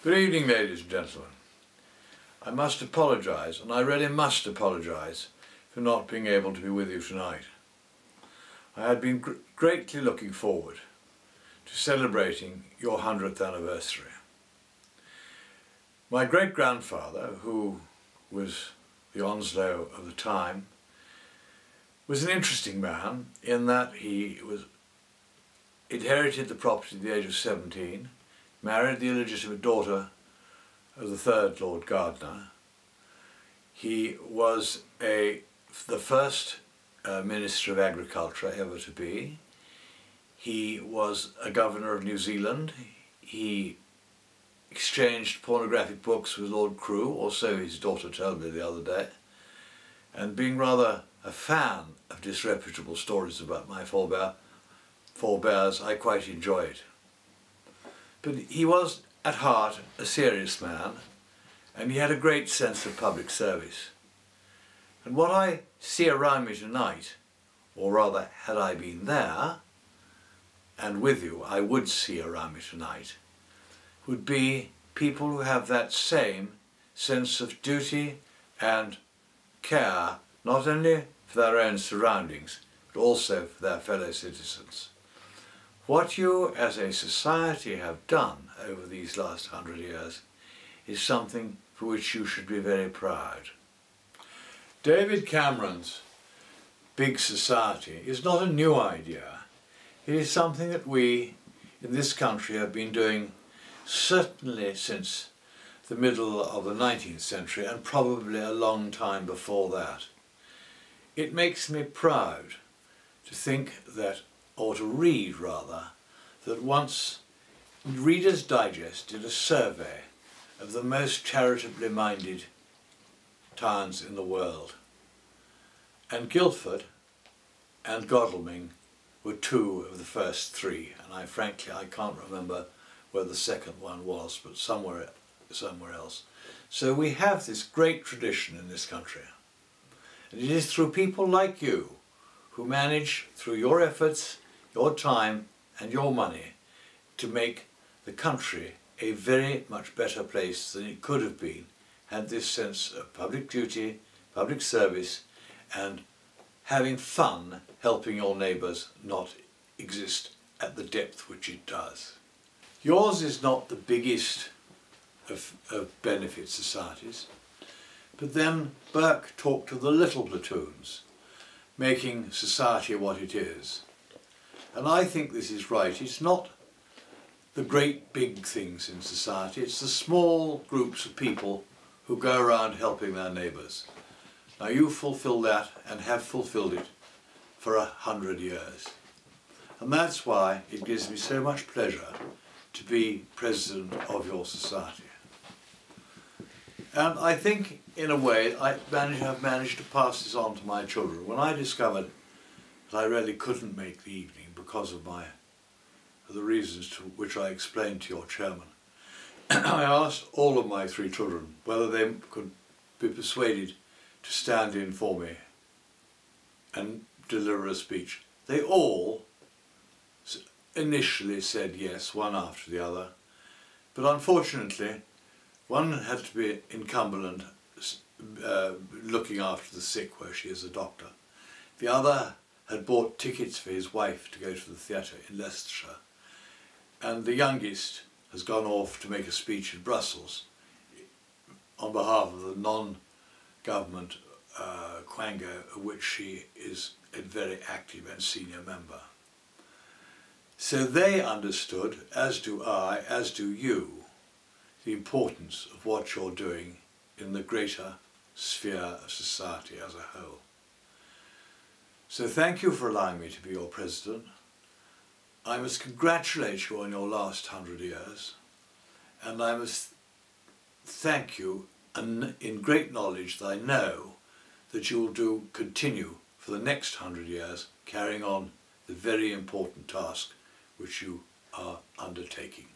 Good evening, ladies and gentlemen. I must apologise, and I really must apologise, for not being able to be with you tonight. I had been greatly looking forward to celebrating your 100th anniversary. My great-grandfather, who was the Onslow of the time, was an interesting man in that he inherited the property at the age of 17, married the illegitimate daughter of the third Lord Gardener. He was the first Minister of Agriculture ever to be. He was a governor of New Zealand. He exchanged pornographic books with Lord Crewe, or so his daughter told me the other day. And being rather a fan of disreputable stories about my forebears, I quite enjoy it. But he was, at heart, a serious man, and he had a great sense of public service. And what I see around me tonight, or rather, had I been there, and with you, I would see around me tonight, would be people who have that same sense of duty and care, not only for their own surroundings, but also for their fellow citizens. What you as a society have done over these last 100 years is something for which you should be very proud. David Cameron's big society is not a new idea. It is something that we in this country have been doing certainly since the middle of the 19th century, and probably a long time before that. It makes me proud to think that, or to read rather, that once Reader's Digest did a survey of the most charitably minded towns in the world, and Guildford and Godalming were two of the first three, and frankly I can't remember where the second one was, but somewhere else. So we have this great tradition in this country, and it is through people like you who manage, through your efforts, your time and your money, to make the country a very much better place than it could have been had this sense of public duty, public service and having fun helping your neighbours not exist at the depth which it does. Yours is not the biggest of benefit societies, but then Burke talked of the little platoons, making society what it is. And I think this is right. It's not the great big things in society, it's the small groups of people who go around helping their neighbours. Now you fulfil that and have fulfilled it for 100 years. And that's why it gives me so much pleasure to be president of your society. And I think, in a way, I have managed to pass this on to my children. When I discovered that I really couldn't make the evening because of the reasons to which I explained to your chairman, I asked all of my three children whether they could be persuaded to stand in for me and deliver a speech. They all initially said yes, one after the other, but unfortunately one had to be in Cumberland looking after the sick where she is a doctor. The other had bought tickets for his wife to go to the theatre in Leicestershire, and the youngest has gone off to make a speech in Brussels on behalf of the non-government Quango, of which she is a very active and senior member. So they understood, as do I, as do you, the importance of what you're doing in the greater sphere of society as a whole. So thank you for allowing me to be your president. I must congratulate you on your last 100 years, and I must thank you in great knowledge that I know that you will continue for the next 100 years, carrying on the very important task which you are undertaking.